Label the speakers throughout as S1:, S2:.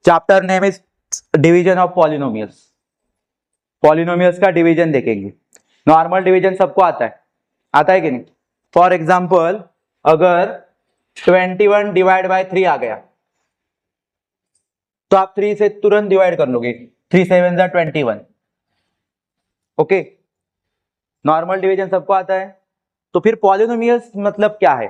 S1: Chapter name is division of polynomials. Polynomials का division देखेंगे। Normal division सबको आता है कि नहीं? फॉर एग्जाम्पल अगर 21 डिवाइड बाय 3 आ गया तो आप 3 से तुरंत डिवाइड कर लोगे। 3 7 जा 21। ओके, नॉर्मल डिवीजन सबको आता है। तो फिर पॉलिनोमियल्स मतलब क्या है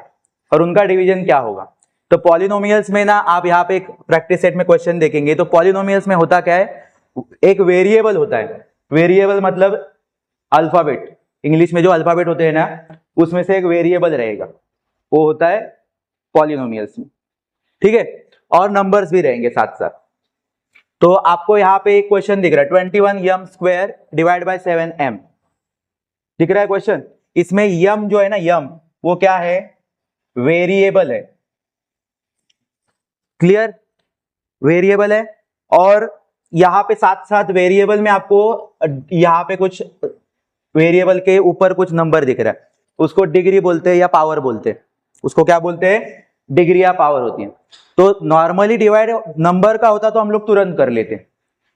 S1: और उनका डिवीजन क्या होगा? तो पॉलिनोमियल्स में ना आप यहाँ पे एक प्रैक्टिस सेट में क्वेश्चन देखेंगे। तो पॉलिनोमियल्स में होता क्या है, एक वेरिएबल होता है। वेरिएबल मतलब अल्फाबेट, इंग्लिश में जो अल्फाबेट होते हैं ना उसमें से एक वेरिएबल रहेगा, वो होता है पॉलिनोमियल्स में। ठीक है, और नंबर्स भी रहेंगे साथ साथ। तो आपको यहाँ पे एक क्वेश्चन दिख रहा है 21m square divide by 7m दिख रहा है क्वेश्चन। इसमें यम जो है ना, यम वो क्या है, वेरिएबल है। क्लियर, वेरिएबल है। और यहाँ पे साथ साथ वेरिएबल में आपको यहाँ पे कुछ वेरिएबल के ऊपर कुछ नंबर दिख रहा है, उसको डिग्री बोलते हैं या पावर बोलते हैं। उसको क्या बोलते हैं? डिग्री या पावर होती है। तो नॉर्मली डिवाइड नंबर का होता तो हम लोग तुरंत कर लेते,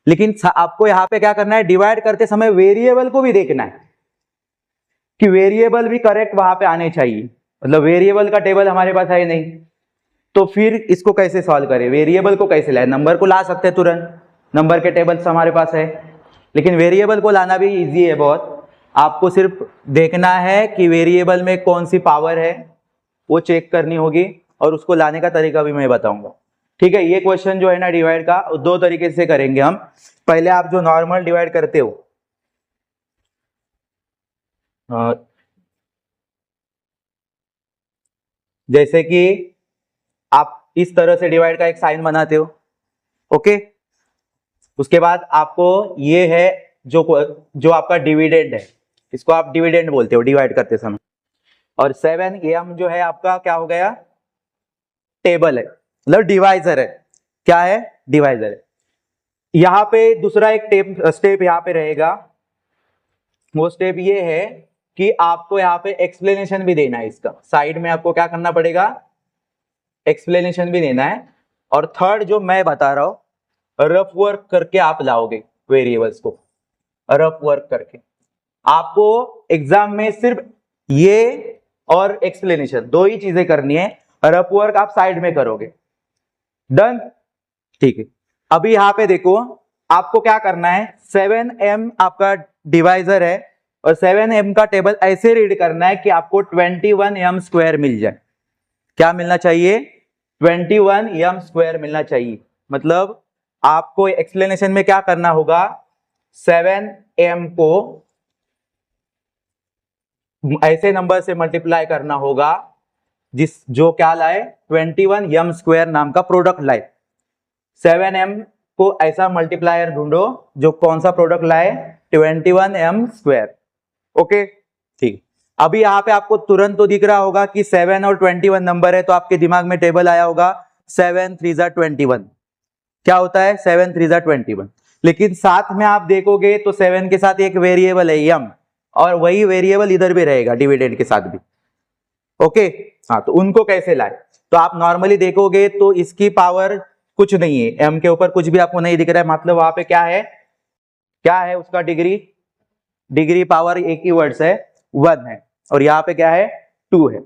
S1: लेकिन आपको यहाँ पे क्या करना है, डिवाइड करते समय वेरिएबल को भी देखना है कि वेरिएबल भी करेक्ट वहां पे आने चाहिए। मतलब वेरिएबल का टेबल हमारे पास है नहीं, तो फिर इसको कैसे सॉल्व करें? वेरिएबल को कैसे लाए? नंबर को ला सकते हैं तुरंत, नंबर के टेबल्स हमारे पास है, लेकिन वेरिएबल को लाना भी इजी है बहुत। आपको सिर्फ देखना है कि वेरिएबल में कौन सी पावर है, वो चेक करनी होगी, और उसको लाने का तरीका भी मैं बताऊंगा। ठीक है, ये क्वेश्चन जो है ना डिवाइड का, दो तरीके से करेंगे हम। पहले आप जो नॉर्मल डिवाइड करते हो, जैसे कि आप इस तरह से डिवाइड का एक साइन बनाते हो। ओके, उसके बाद आपको ये है जो आपका डिविडेंड है, इसको आप डिविडेंड बोलते हो डिवाइड करते समय। और 7m जो है आपका क्या हो गया, टेबल है, मतलब डिवाइजर है। क्या है? डिवाइजर है। यहां पे दूसरा एक स्टेप यहां पे रहेगा। वो स्टेप ये है कि आपको यहाँ पे एक्सप्लेनेशन भी देना है। इसका साइड में आपको क्या करना पड़ेगा, एक्सप्लेनेशन भी देना है। और थर्ड जो मैं बता रहा हूं, रफ वर्क करके आप लाओगे वेरिएबल्स को। रफ वर्क करके आपको एग्जाम में सिर्फ ये और एक्सप्लेनेशन दो ही चीजें करनी है। रफ वर्क आप साइड में करोगे। डन? ठीक है, अभी यहां पे देखो आपको क्या करना है। 7m आपका डिवाइजर है और 7m का टेबल ऐसे रीड करना है कि आपको 21m स्क्वायर मिल जाए। क्या मिलना चाहिए? 21m स्क्वायर मिलना चाहिए। मतलब आपको एक्सप्लेनेशन में क्या करना होगा, 7m को ऐसे नंबर से मल्टीप्लाई करना होगा जो क्या लाए, 21m स्क्वायर नाम का प्रोडक्ट लाए। 7m को ऐसा मल्टीप्लायर ढूंढो जो कौन सा प्रोडक्ट लाए, 21m स्क्वायर। ओके, ठीक। अभी यहाँ पे आपको तुरंत तो दिख रहा होगा कि 7 और 21 नंबर है, तो आपके दिमाग में टेबल आया होगा 7 3 जा 21। क्या होता है? 7 3 जा 21। लेकिन साथ में आप देखोगे तो 7 के साथ एक वेरिएबल है यम, और वही वेरिएबल इधर भी रहेगा डिविडेंड के साथ भी। ओके, हाँ, तो उनको कैसे लाए? तो आप नॉर्मली देखोगे तो इसकी पावर कुछ नहीं है, एम के ऊपर कुछ भी आपको नहीं दिख रहा है। मतलब वहां पे क्या है, क्या है उसका डिग्री पावर एक ही वर्ड है 1 है, और यहाँ पे क्या है 2 है।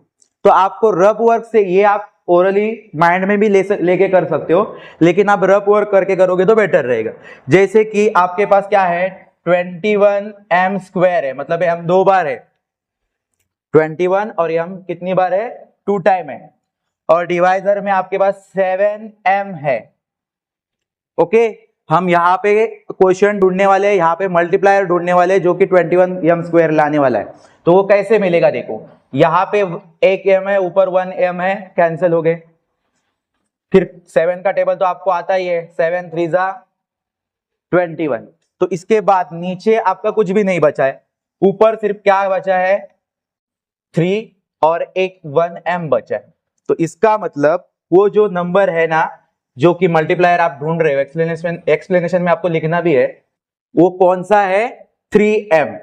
S1: तो आपको रफ वर्क से ये आप ओरली माइंड में भी लेके कर सकते हो, लेकिन आप रफ वर्क करके करोगे तो बेटर रहेगा। जैसे कि आपके पास क्या है, 21m स्क्वायर है, मतलब m 2 बार है 21, और m कितनी बार है, 2 टाइम है। और डिवाइजर में आपके पास 7m है। ओके, हम यहाँ पे क्वेश्चन ढूंढने वाले हैं, यहाँ पे मल्टीप्लायर ढूंढने वाले हैं जो कि 21m स्क्वायर लाने वाला है। तो वो कैसे मिलेगा, देखो यहाँ पे एक m है, ऊपर 1m है, कैंसिल हो गए। फिर 7 का टेबल तो आपको आता ही है, 7 3 जा 21। तो इसके बाद नीचे आपका कुछ भी नहीं बचा है, ऊपर सिर्फ क्या बचा है, 3 और एक 1m बचा है। तो इसका मतलब वो जो नंबर है ना, जो कि मल्टीप्लायर आप ढूंढ रहे हो, एक्सप्लेनेशन में आपको लिखना भी है, वो कौन सा है, 3m।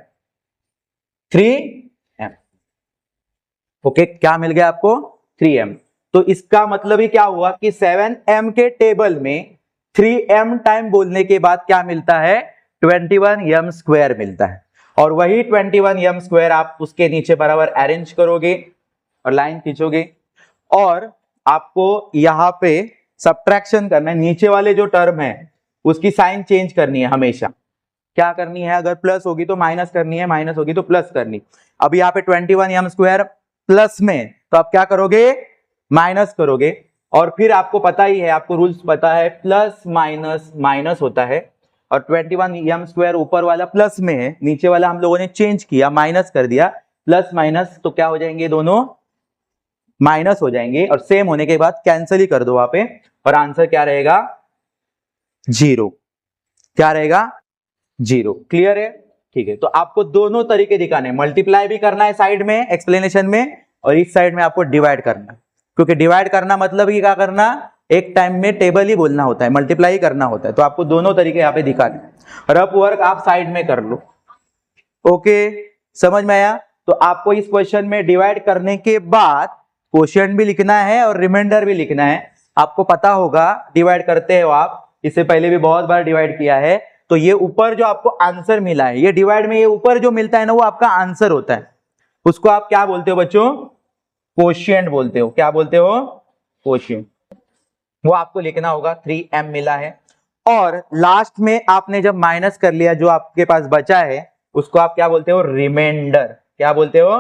S1: ओके, क्या मिल गया आपको, 3m। तो इसका मतलब ही क्या हुआ कि 7m के टेबल में 3m टाइम बोलने के बाद क्या मिलता है, 21m स्क्वायर मिलता है। और वही 21m स्क्वायर आप उसके नीचे बराबर अरेंज करोगे और लाइन खींचोगे, और आपको यहाँ पे सब्ट्रैक्शन करना है। नीचे वाले जो टर्म है उसकी साइन चेंज करनी है हमेशा। क्या करनी है, अगर प्लस होगी तो माइनस करनी है, माइनस होगी तो प्लस करनी। अब यहाँ पे 21m स्क्वायर प्लस में, तो आप क्या करोगे, माइनस करोगे। और फिर आपको पता ही है, आपको रूल्स पता है, प्लस माइनस माइनस होता है। और 21m स्क्वायर ऊपर वाला प्लस में है, नीचे वाला हम लोगों ने चेंज किया, माइनस कर दिया। प्लस माइनस तो क्या हो जाएंगे, दोनों माइनस हो जाएंगे, और सेम होने के बाद कैंसिल ही कर दो वहां पे, और आंसर क्या रहेगा, 0। क्या रहेगा, 0। क्लियर है, ठीक है। तो आपको दोनों तरीके दिखाने, मल्टीप्लाई भी करना है साइड में एक्सप्लेनेशन में, और इस साइड में आपको डिवाइड करना है। क्योंकि डिवाइड करना मतलब कि क्या करना, एक टाइम में टेबल ही बोलना होता है, मल्टीप्लाई करना होता है। तो आपको दोनों तरीके यहाँ पे दिखाने, रफ वर्क आप साइड में कर लो। ओके, समझ में आया। तो आपको इस क्वेश्चन में डिवाइड करने के बाद क्वोशिएंट भी लिखना है और रिमाइंडर भी लिखना है। आपको पता होगा डिवाइड करते हो आप, इससे पहले भी बहुत बार डिवाइड किया है। तो ये ऊपर जो आपको आंसर मिला है, ये डिवाइड में ये ऊपर जो मिलता है ना, वो आपका आंसर होता है। उसको आप क्या बोलते हो बच्चों, क्वोशिएंट बोलते हो। क्या बोलते हो, क्वोशिएंट। वो आपको लिखना होगा, 3m मिला है। और लास्ट में आपने जब माइनस कर लिया, जो आपके पास बचा है उसको आप क्या बोलते हो, रिमाइंडर। क्या बोलते हो,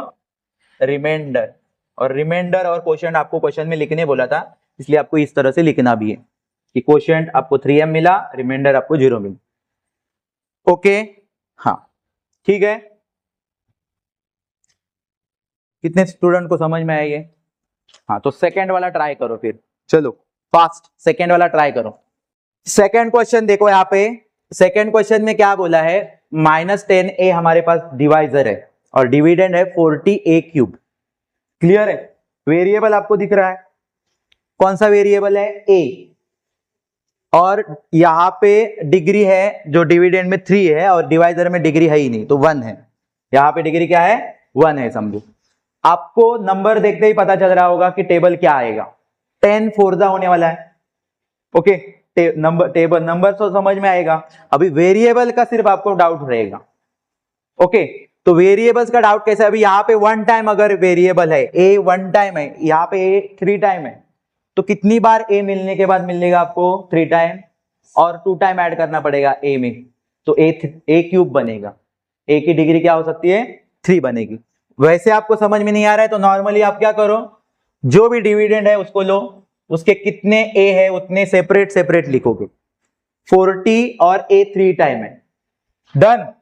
S1: रिमाइंडर। और रिमाइंडर और क्वोशिएंट आपको क्वेश्चन में लिखने बोला था, इसलिए आपको इस तरह से लिखना भी है कि क्वोशिएंट आपको 3m मिला, रिमाइंडर आपको 0 मिला। ओके, हाँ ठीक है। कितने स्टूडेंट को समझ में आया ये? हाँ, तो सेकंड वाला ट्राई करो फिर, चलो फास्ट सेकंड वाला ट्राई करो। सेकंड क्वेश्चन देखो यहाँ पे, सेकंड क्वेश्चन में क्या बोला है, -10a हमारे पास डिवाइजर है और डिविडेंड है 40a³। क्लियर है, वेरिएबल आपको दिख रहा है, कौन सा वेरिएबल है, a। और यहाँ पे डिग्री है, जो डिविडेंड में 3 है और डिवाइजर में डिग्री है ही नहीं, तो 1 है। यहाँ पे डिग्री क्या है, 1 है समझो। आपको नंबर देखते ही पता चल रहा होगा कि टेबल क्या आएगा, 10 फोर्जा होने वाला है। ओके, नंबर तो समझ में आएगा। अभी वेरिएबल का सिर्फ आपको डाउट रहेगा। ओके, तो वेरिएबल्स का डाउट कैसे, अभी यहाँ पे 1 टाइम अगर वेरिएबल है, a 1 टाइम है, यहाँ पे a 3 टाइम है, तो कितनी बार a मिलने के बाद मिलेगा आपको, 3 टाइम, और 2 टाइम ऐड करना पड़ेगा a में, तो a³ बनेगा। a की डिग्री क्या हो सकती है, 3 बनेगी। वैसे आपको समझ में नहीं आ रहा है तो नॉर्मली आप क्या करो, जो भी डिविडेंड है उसको लो, उसके कितने a है उतने सेपरेट सेपरेट लिखोगे। 40 और a 3 टाइम है, डन।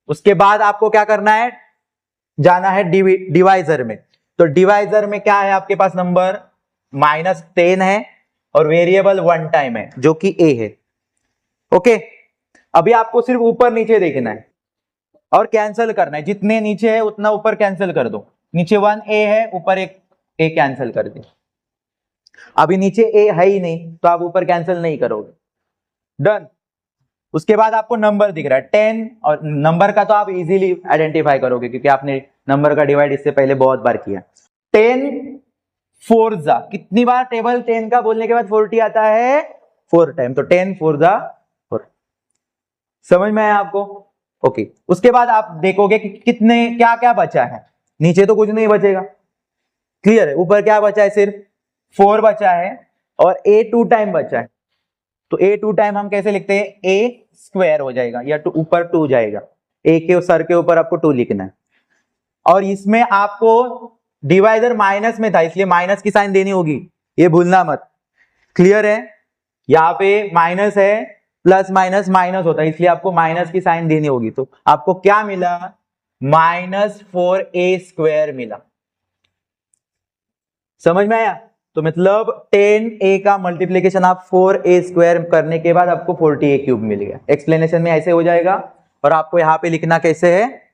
S1: उसके बाद आपको क्या करना है, जाना है डिवाइजर में। तो डिवाइजर में क्या है आपके पास नंबर, -10 है और वेरिएबल 1 टाइम है जो कि a है। ओके, अभी आपको सिर्फ ऊपर नीचे देखना है और कैंसिल करना है, जितने नीचे है उतना ऊपर कैंसिल कर दो। नीचे 1a है, ऊपर एक a कैंसिल कर दे। अभी नीचे a है ही नहीं तो आप ऊपर कैंसिल नहीं करोगे, डन। उसके बाद आपको नंबर दिख रहा है 10, और नंबर का तो आप इजीली आइडेंटिफाई करोगे क्योंकि आपने नंबर का डिवाइड इससे पहले बहुत बार किया। 10 फोर्जा, कितनी बार टेबल 10 का बोलने के बाद 40 आता है, 4 टाइम, तो 10 फोर्जा 4। समझ में आया आपको? ओके, उसके बाद आप देखोगे कि कितने क्या क्या बचा है, नीचे तो कुछ नहीं बचेगा, क्लियर है। ऊपर क्या बचा है, सिर्फ 4 बचा है और a 2 टाइम बचा है। तो a 2 टाइम हम कैसे लिखते हैं, a स्क्वायर हो जाएगा या ऊपर 2 जाएगा, a के सर के ऊपर आपको 2 लिखना है। और इसमें आपको डिवाइजर माइनस में था इसलिए माइनस की साइन देनी होगी, ये भूलना मत। क्लियर है, यहाँ पे माइनस है, प्लस माइनस माइनस होता है, इसलिए आपको माइनस की साइन देनी होगी। तो आपको क्या मिला, -4a² मिला। समझ में आया? तो मतलब 10a का मल्टीप्लीकेशन आप 4a² करने के बाद आपको 40a³ मिल गया। एक्सप्लेनेशन में ऐसे हो जाएगा। और आपको यहां पे लिखना कैसे है,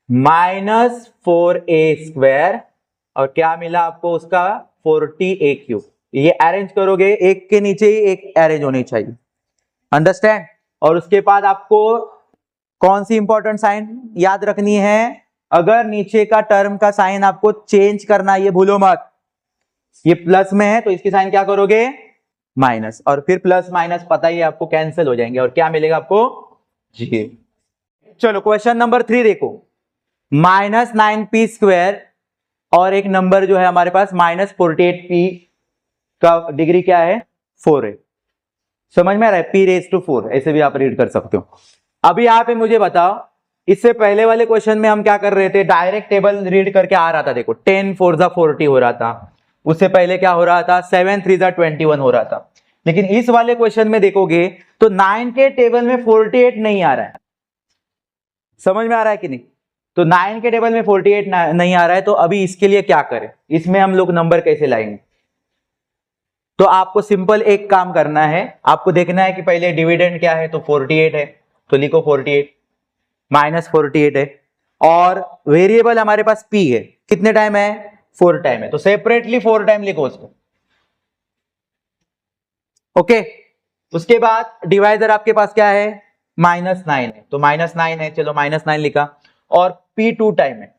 S1: -4a² और क्या मिला आपको उसका, 40a³। ये अरेंज करोगे, एक के नीचे ही एक अरेंज होनी चाहिए, अंडरस्टैंड। और उसके बाद आपको कौन सी इंपॉर्टेंट साइन याद रखनी है, अगर नीचे का टर्म का साइन आपको चेंज करना, ये भूलो मत। ये प्लस में है तो इसकी साइन क्या करोगे, माइनस, और फिर प्लस माइनस पता ही है आपको, कैंसिल हो जाएंगे और क्या मिलेगा आपको, जी। चलो क्वेश्चन नंबर 3 देखो, -9p² और एक नंबर जो है हमारे पास -48p का डिग्री क्या है, 4 है। समझ में आ रहा है, p⁴, ऐसे भी आप रीड कर सकते हो। अभी यहाँ पे मुझे बताओ, इससे पहले वाले क्वेश्चन में हम क्या कर रहे थे, डायरेक्ट टेबल रीड करके आ रहा था, देखो 10 4 40 हो रहा था, उससे पहले क्या हो रहा था, 7 3 21 हो रहा था। लेकिन इस वाले क्वेश्चन में देखोगे तो 9 के टेबल में 48 नहीं आ रहा है। समझ में आ रहा है कि नहीं, तो 9 के टेबल में 48 नहीं आ रहा है, तो अभी इसके लिए क्या करें, इसमें हम लोग नंबर कैसे लाएंगे। तो आपको सिंपल एक काम करना है, आपको देखना है कि पहले डिविडेंड क्या है, तो 48 है, तो लिखो 48 -48 है, और वेरिएबल हमारे पास p है, कितने टाइम है, 4 टाइम है, तो सेपरेटली 4 टाइम लिखो उसको। ओके, उसके बाद डिवाइजर आपके पास क्या है, -9 है, तो -9 है, चलो -9 लिखा, और p 2 टाइम है।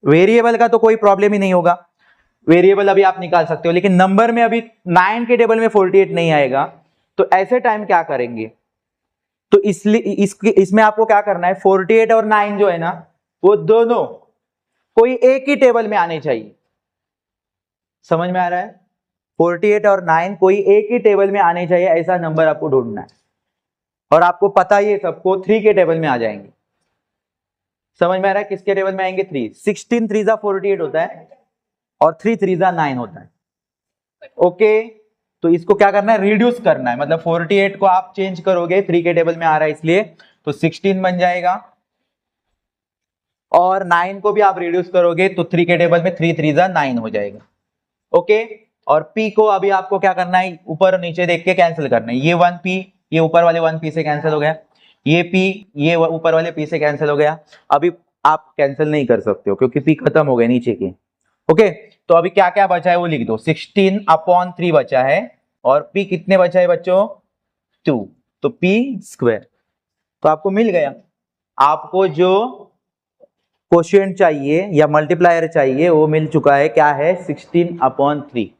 S1: वेरिएबल का तो कोई प्रॉब्लम ही नहीं होगा, वेरिएबल अभी आप निकाल सकते हो, लेकिन नंबर में अभी 9 के टेबल में 48 नहीं आएगा, तो ऐसे टाइम क्या करेंगे, तो इसलिए इसमें आपको क्या करना है, 48 और 9 जो है ना, वो दोनों कोई एक ही टेबल में आने चाहिए। समझ में आ रहा है, 48 और 9 कोई एक ही टेबल में आने चाहिए, ऐसा नंबर आपको ढूंढना है, और आपको पता ही है सबको 3 के टेबल में आ जाएंगे। समझ में आ रहा है, किसके टेबल में आएंगे, 3, 16 3 48 होता है, और 3 3 9 होता है। ओके, तो इसको क्या करना है, रिड्यूस करना है, मतलब 48 को आप चेंज करोगे, 3 के टेबल में आ रहा है इसलिए, तो 16 बन जाएगा, और 9 को भी आप रिड्यूस करोगे तो 3 के टेबल में 3 3 9 हो जाएगा। ओके, और p को अभी आपको क्या करना है, ऊपर नीचे देख के कैंसिल करना है, ये 1p, ये ऊपर वाले 1p से कैंसिल हो गया, ये p, ये ऊपर वाले p से कैंसिल हो गया। अभी आप कैंसिल नहीं कर सकते हो क्योंकि p खत्म हो गए नीचे के। ओके, तो अभी क्या क्या बचा है वो लिख दो, 16/3 बचा है, और p कितने बचा है बच्चों, 2, तो p², तो आपको मिल गया। आपको जो क्वोशिएंट चाहिए या मल्टीप्लायर चाहिए वो मिल चुका है, क्या है, 16/3।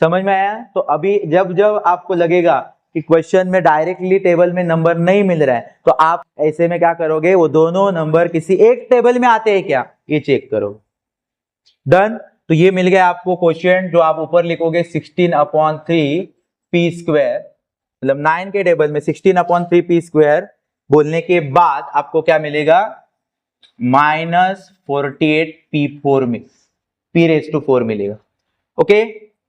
S1: समझ में आया, तो अभी जब जब आपको लगेगा कि क्वेश्चन में डायरेक्टली टेबल में नंबर नहीं मिल रहा है, तो आप ऐसे में क्या करोगे, वो दोनों नंबर किसी एक टेबल में आते हैं क्या, ये चेक करो। डन, तो ये मिल गया आपको क्वोशिएंट, जो आप ऊपर लिखोगे 16/3 p², मतलब 9 के टेबल में 16/3 p² बोलने के बाद आपको क्या मिलेगा, -48 p4 में p⁴ मिलेगा। ओके,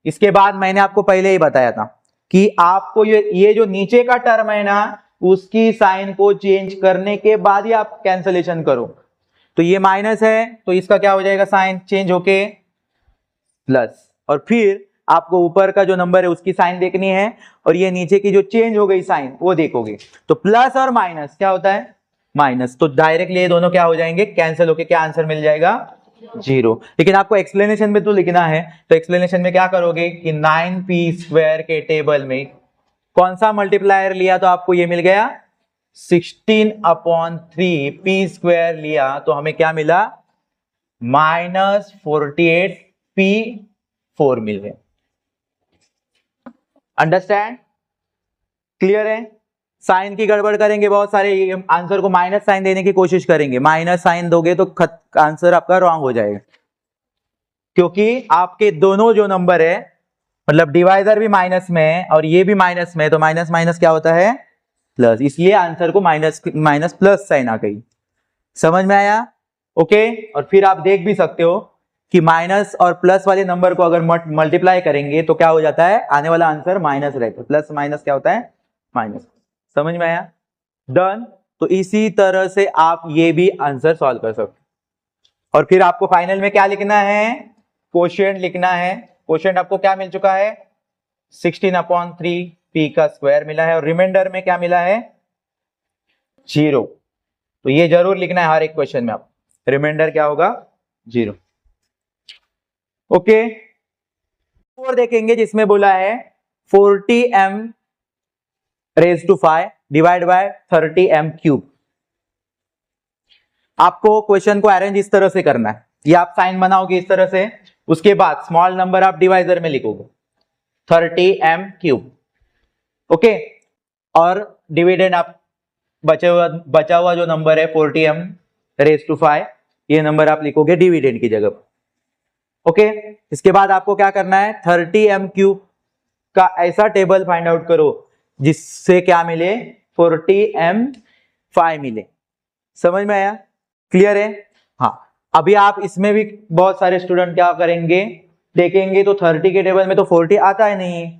S1: इसके बाद मैंने आपको पहले ही बताया था कि आपको ये जो नीचे का टर्म है ना, उसकी साइन को चेंज करने के बाद ही आप कैंसलेशन करो। तो ये माइनस है, तो इसका क्या हो जाएगा, साइन चेंज होके प्लस, और फिर आपको ऊपर का जो नंबर है उसकी साइन देखनी है, और ये नीचे की जो चेंज हो गई साइन वो देखोगे, तो प्लस और माइनस क्या होता है, माइनस, तो डायरेक्टली ये दोनों क्या हो जाएंगे, कैंसिल होके क्या आंसर मिल जाएगा, 0। लेकिन आपको एक्सप्लेनेशन में तो लिखना है, तो एक्सप्लेनेशन में क्या करोगे कि 9p² के टेबल में कौन सा मल्टीप्लायर लिया, तो आपको ये मिल गया 16/3 p² लिया, तो हमें क्या मिला, -48 p4 मिल गया। अंडरस्टैंड, क्लियर है। साइन की गड़बड़ करेंगे बहुत सारे, आंसर को माइनस साइन देने की कोशिश करेंगे, माइनस साइन दोगे तो आंसर आपका रॉन्ग हो जाएगा, क्योंकि आपके दोनों जो नंबर है, मतलब डिवाइजर भी माइनस में है और ये भी माइनस में है, तो माइनस माइनस क्या होता है, प्लस, इसलिए आंसर को माइनस प्लस साइन आ गई। समझ में आया, ओके। और फिर आप देख भी सकते हो कि माइनस और प्लस वाले नंबर को अगर मल्टीप्लाई करेंगे तो क्या हो जाता है, आने वाला आंसर माइनस रहता है, प्लस माइनस क्या होता है, माइनस। समझ में आया, डन। तो इसी तरह से आप ये भी आंसर सॉल्व कर सकते, और फिर आपको फाइनल में क्या लिखना है, क्वोशिएंट लिखना है। क्वोशिएंट आपको क्या मिल चुका है, 16/3 p² मिला है, और रिमाइंडर में क्या मिला है, 0। तो ये जरूर लिखना है हर एक क्वेश्चन में, आप रिमाइंडर क्या होगा, 0। ओके, और देखेंगे जिसमें बोला है 40m⁵ डिवाइड बाय 30m³। आपको क्वेश्चन को अरेंज इस तरह से करना है, ये आप साइन बनाओगे इस तरह से, उसके बाद स्मॉल नंबर आप डिवाइजर में लिखोगे 30m³, ओके, और डिविडेंड आप बचा हुआ जो नंबर है 40m रेज टू 5, ये नंबर आप लिखोगे डिविडेंड की जगह। ओके, इसके बाद आपको क्या करना है, 30m क्यूब का ऐसा टेबल फाइंड आउट करो जिससे क्या मिले, 40m5 मिले। समझ में आया, क्लियर है? हाँ, अभी आप इसमें भी बहुत सारे स्टूडेंट क्या करेंगे, देखेंगे तो 30 के टेबल में तो 40 आता है नहीं।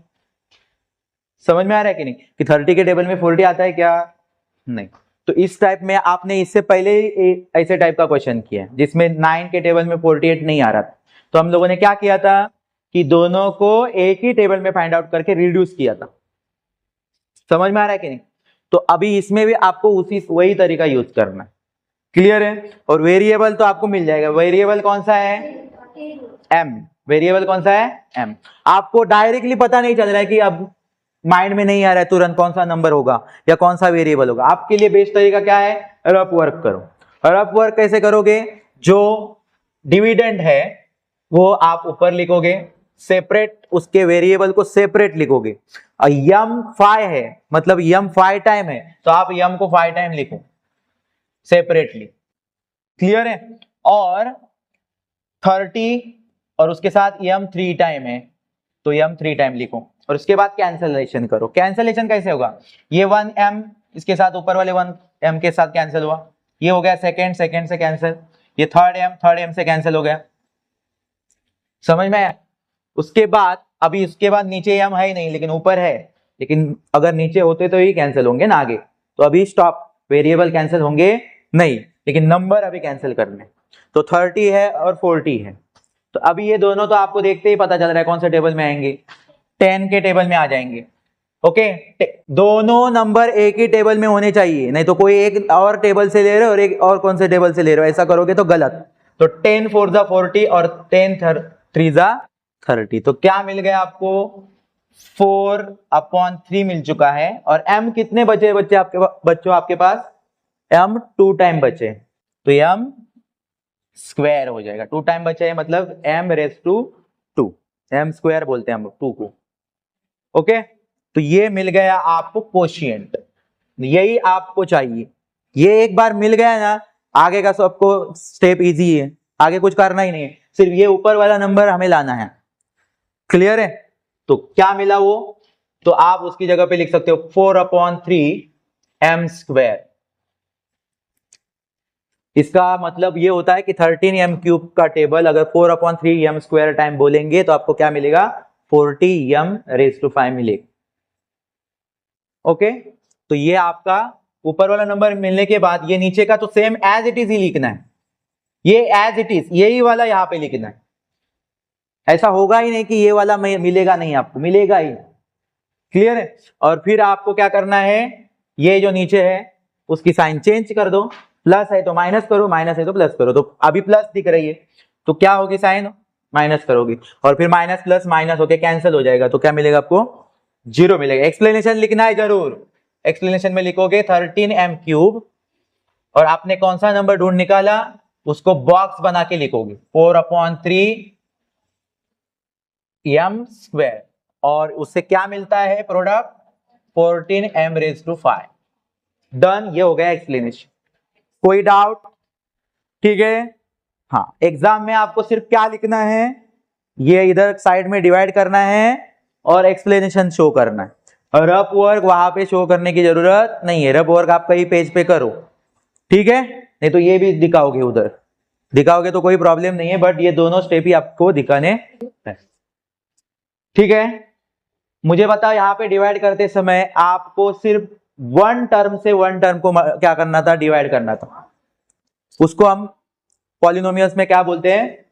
S1: समझ में आ रहा है कि नहीं, कि 30 के टेबल में 40 आता है क्या, नहीं। तो इस टाइप में आपने इससे पहले ऐसे टाइप का क्वेश्चन किया जिसमें 9 के टेबल में 48 नहीं आ रहा था, तो हम लोगों ने क्या किया था कि दोनों को एक ही टेबल में फाइंड आउट करके रिड्यूस किया था। समझ में आ रहा है कि नहीं? तो अभी इसमें भी आपको वही तरीका यूज करना है। क्लियर है? और वेरिएबल तो आपको मिल जाएगा। वेरिएबल कौन सा है, m। वेरिएबल कौन सा है, m। आपको डायरेक्टली पता नहीं चल रहा है कि अब माइंड में नहीं आ रहा है तुरंत कौन सा नंबर होगा या कौन सा वेरिएबल होगा। आपके लिए बेस्ट तरीका क्या है, रफ वर्क करो। रफ वर्क कैसे करोगे, जो डिविडेंड है वो आप ऊपर लिखोगे, सेपरेट उसके वेरिएबल को सेपरेट लिखोगे। और यम 5 है, मतलब यम 5 टाइम है, तो आप यम को 5 टाइम लिखो सेपरेटली। क्लियर है? और 30 और उसके साथ यम 3 टाइम है, तो यम 3 टाइम लिखो। और उसके बाद कैंसलेशन करो। कैंसलेशन कैसे होगा, ये 1m इसके साथ ऊपर वाले 1m के साथ कैंसिल हुआ, ये हो गया सेकंड से कैंसिल, ये थर्ड m से कैंसिल हो गया। समझ में आया? उसके बाद अभी उसके बाद नीचे m है ही नहीं लेकिन ऊपर है, लेकिन अगर नीचे होते तो ही कैंसिल होंगे ना आगे। तो अभी स्टॉप, वेरिएबल कैंसिल होंगे नहीं, लेकिन नंबर अभी कैंसिल करने। तो 30 है और 40 है, तो अभी ये दोनों तो आपको देखते ही पता चल रहा है कौन से टेबल में आएंगे, 10 के टेबल में आ जाएंगे। ओके, दोनों नंबर एक ही टेबल में होने चाहिए, नहीं तो कोई एक और टेबल से ले रहे हो और एक और कौन से टेबल से ले रहे हो, ऐसा करोगे तो गलत। तो 10 4 जा 40 और 10 3 जा 30। तो क्या मिल गया आपको, 4/3 मिल चुका है। और m कितने बचे आपके पास, m 2 टाइम बचे, तो m स्क्वायर हो जाएगा। 2 टाइम बचे मतलब m raise to 2, m square बोलते हैं हम 2 को। ओके, तो ये मिल गया आपको कोशिएंट, यही आपको चाहिए। ये एक बार मिल गया ना, आगे का सबको स्टेप इजी है, आगे कुछ करना ही नहीं है, सिर्फ ये ऊपर वाला नंबर हमें लाना है। क्लियर है? तो क्या मिला वो, तो आप उसकी जगह पे लिख सकते हो 4/3 m स्क्वायर। इसका मतलब ये होता है कि 13m क्यूब का टेबल अगर 4/3 m स्क्वायर टाइम बोलेंगे तो आपको क्या मिलेगा, 40m रेज टू 5 मिलेगा। ओके, तो ये आपका ऊपर वाला नंबर मिलने के बाद ये नीचे का तो सेम एज इट इज ही लिखना है, ये एज इट इज यही वाला यहां पे लिखना है। ऐसा होगा ही नहीं कि ये वाला मिलेगा नहीं, आपको मिलेगा ही। क्लियर है? और फिर आपको क्या करना है, ये जो नीचे है उसकी साइन चेंज कर दो, प्लस है तो माइनस करो, माइनस है तो प्लस करो। तो अभी प्लस दिख रही है तो क्या होगी, साइन माइनस करोगी और फिर माइनस प्लस माइनस होके कैंसिल हो जाएगा, तो क्या मिलेगा आपको, 0 मिलेगा। एक्सप्लेनेशन लिखना है जरूर, एक्सप्लेनेशन में लिखोगे 13m क्यूब और आपने कौन सा नंबर ढूंढ निकाला उसको बॉक्स बना के लिखोगे 4/3 m स्क्वायर, और उससे क्या मिलता है product, 14m raise to 5। Done, ये हो गया एक्सप्लेनेशन। कोई डाउट? ठीक है। हाँ, एग्जाम में आपको सिर्फ क्या लिखना है, ये इधर साइड में डिवाइड करना है और एक्सप्लेनेशन शो करना है। और रफ वर्क वहां पे शो करने की जरूरत नहीं है, रफ वर्क आप कहीं पेज पे करो, ठीक है? नहीं तो ये भी दिखाओगे, उधर दिखाओगे तो कोई प्रॉब्लम नहीं है, बट ये दोनों स्टेप ही आपको दिखाने हैं। ठीक है, मुझे बताओ यहाँ पे डिवाइड करते समय आपको सिर्फ वन टर्म से वन टर्म को क्या करना था, डिवाइड करना था। उसको हम पॉलिनोमियल्स में क्या बोलते हैं,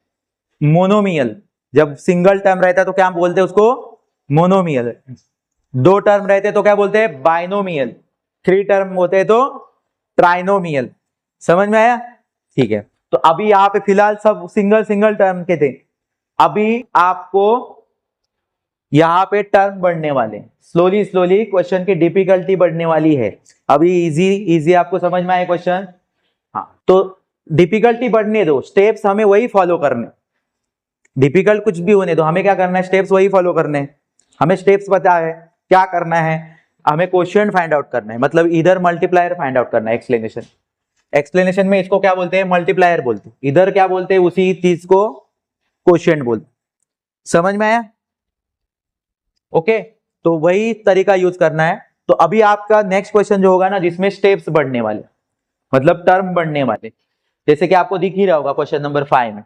S1: मोनोमियल। जब सिंगल टर्म रहता है तो क्या बोलते हैं उसको, मोनोमियल। 2 टर्म रहते तो क्या बोलते हैं, बाइनोमियल। 3 टर्म होते हैं तो ट्राइनोमियल। समझ में आया? ठीक है, तो अभी यहाँ पे फिलहाल सब सिंगल टर्म के थे, अभी आपको यहाँ पे टर्म बढ़ने वाले, स्लोली क्वेश्चन की डिफिकल्टी बढ़ने वाली है। अभी इजी आपको समझ में आए क्वेश्चन? हाँ, तो डिफिकल्टी बढ़ने दो, स्टेप्स हमें वही फॉलो करने। डिफिकल्ट कुछ भी होने दो, हमें क्या करना है, स्टेप्स वही फॉलो करने। हमें स्टेप्स पता है क्या करना है, हमें क्वोशिएंट फाइंड आउट करना है, मतलब इधर मल्टीप्लायर फाइंड आउट करना है। एक्सप्लेनेशन में इसको क्या बोलते हैं, मल्टीप्लायर बोलते हैं, इधर क्या बोलते हैं, उसी चीज को क्वोशिएंट बोलते हैं। समझ में आया? ओके, तो वही तरीका यूज करना है। तो अभी आपका नेक्स्ट क्वेश्चन जो होगा ना, जिसमें स्टेप्स बढ़ने वाले, मतलब टर्म बढ़ने वाले, जैसे कि आपको दिख ही रहा होगा क्वेश्चन नंबर 5 में,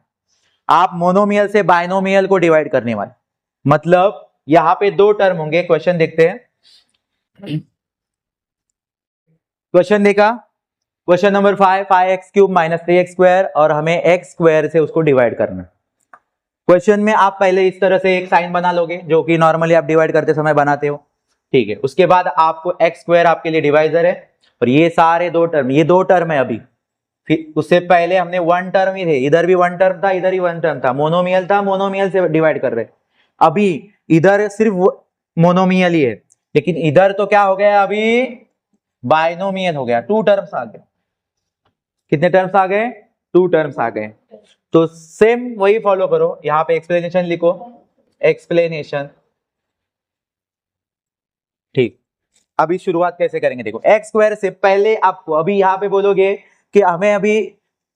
S1: आप मोनोमियल से बाइनोमियल को डिवाइड करने वाले, मतलब यहां पे दो टर्म होंगे। क्वेश्चन देखते हैं, क्वेश्चन देखा, question number 5, 5x³ minus 3x², और हमें x² से उसको डिवाइड करना है। क्वेश्चन में आप पहले इस तरह से एक साइन बना लोगे, जो कि नॉर्मली आप डिवाइड करते समय बनाते हो, ठीक है। उसके बाद आपको x² आपके लिए डिवाइजर है, और ये सारे दो टर्म, ये दो टर्म है अभी। फिर उससे पहले हमने वन टर्म ही थे, इधर भी वन टर्म था, इधर ही वन टर्म था, मोनोमियल था, मोनोमियल से डिवाइड कर रहे। अभी इधर सिर्फ मोनोमियल ही है, लेकिन इधर तो क्या हो गया, अभी बाइनोमियल हो गया, टू टर्म्स आ गए। कितने टर्म्स आ गए? टू टर्म्स आ गए। तो सेम वही फॉलो करो, यहां पे एक्सप्लेनेशन लिखो, एक्सप्लेनेशन, ठीक। अभी शुरुआत कैसे करेंगे देखो, x² से पहले आपको अभी यहां पे बोलोगे कि हमें अभी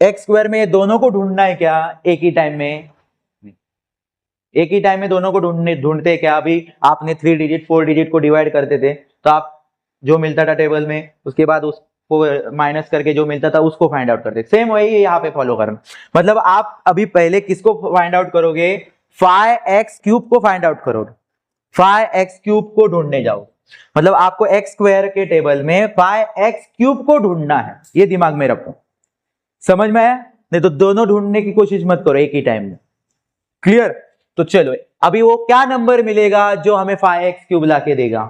S1: x² में दोनों को ढूंढना है क्या, एक ही टाइम में? एक ही टाइम में दोनों को ढूंढते क्या? अभी आपने 3 डिजिट 4 डिजिट को डिवाइड करते थे, तो आप जो मिलता था टेबल में, उसके बाद उसको माइनस करके जो मिलता था उसको फाइंड आउट करते। सेम वही यहाँ पे फॉलो करना, मतलब आप अभी पहले किसको फाइंड आउट करोगे, 5x³ को फाइंड आउट करोगे, 5x³ को ढूंढने जाओ, मतलब आपको x² के टेबल में 5x³ को ढूंढना है, ये दिमाग में रखो। समझ में आया? नहीं तो दोनों ढूंढने की कोशिश मत करो एक ही टाइम में। क्लियर? तो चलो, अभी वो क्या नंबर मिलेगा जो हमें 5x³ लाके देगा?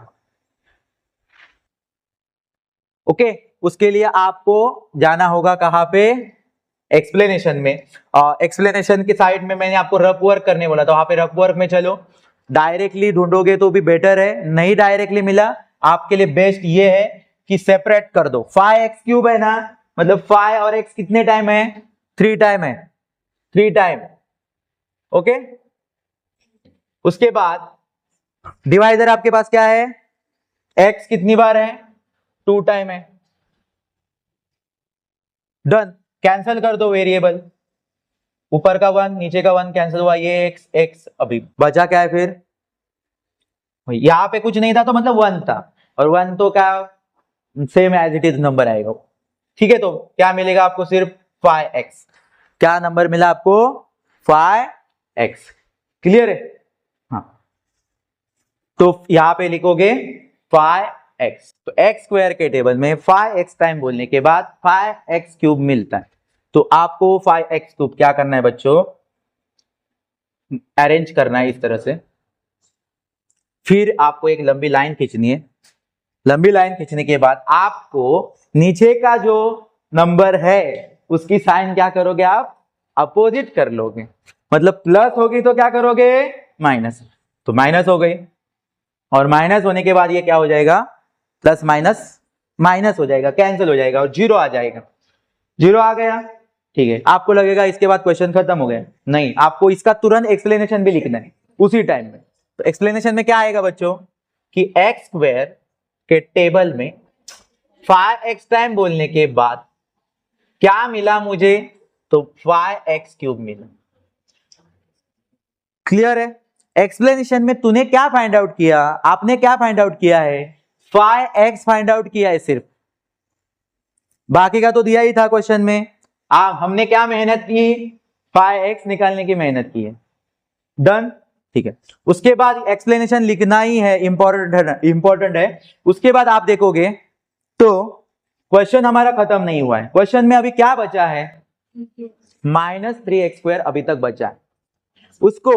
S1: ओके, उसके लिए आपको जाना होगा कहां पे, एक्सप्लेनेशन में। एक्सप्लेनेशन के साइड में मैंने आपको रफ वर्क करने बोला, तो वहां पे रफ वर्क में चलो, डायरेक्टली ढूंढोगे तो भी बेटर है, नहीं डायरेक्टली मिला आपके लिए बेस्ट ये है कि सेपरेट कर दो। 5x³ है ना, मतलब 5 और x कितने टाइम है, 3 टाइम है, 3 टाइम। ओके, उसके बाद डिवाइजर आपके पास क्या है, x कितनी बार है, 2 टाइम है। डन, कैंसिल कर दो वेरिएबल, ऊपर का 1 नीचे का 1 कैंसिल हुआ, ये x अभी बचा क्या है, फिर यहां पे कुछ नहीं था तो मतलब 1 था, और 1 तो क्या same as it is number आएगा, ठीक है। तो क्या मिलेगा आपको, सिर्फ 5x। क्या नंबर मिला आपको, 5x। क्लियर है? हाँ, तो यहां पे लिखोगे 5x, तो x² के टेबल में 5x टाइम बोलने के बाद 5x³ मिलता है। तो आपको 5x³ क्या करना है बच्चों, अरेंज करना है इस तरह से। फिर आपको एक लंबी लाइन खींचनी है, लंबी लाइन खींचने के बाद आपको नीचे का जो नंबर है उसकी साइन क्या करोगे, आप अपोजिट कर लोगे, मतलब प्लस होगी तो क्या करोगे, माइनस, तो माइनस हो गई, और माइनस होने के बाद ये क्या हो जाएगा, प्लस माइनस माइनस हो जाएगा, कैंसिल हो जाएगा, और जीरो आ जाएगा। जीरो आ गया, ठीक है। आपको लगेगा इसके बाद क्वेश्चन खत्म हो गया, नहीं, आपको इसका तुरंत एक्सप्लेनेशन भी लिखना है उसी टाइम में। तो एक्सप्लेनेशन में क्या आएगा बच्चों, कि x² के टेबल में 5x टाइम बोलने के बाद क्या मिला मुझे, तो 5x³ मिला। क्लियर है? एक्सप्लेनेशन में तूने क्या फाइंड आउट किया, आपने क्या फाइंड आउट किया है, 5x फाइंड आउट किया है सिर्फ, बाकी का तो दिया ही था क्वेश्चन में। हमने क्या मेहनत की, 5x निकालने की मेहनत की है। डन, ठीक है। उसके बाद एक्सप्लेनेशन लिखना ही है, इंपॉर्टेंट है। उसके बाद आप देखोगे तो क्वेश्चन हमारा खत्म नहीं हुआ है, क्वेश्चन में अभी क्या बचा है, -3x² अभी तक बचा है। उसको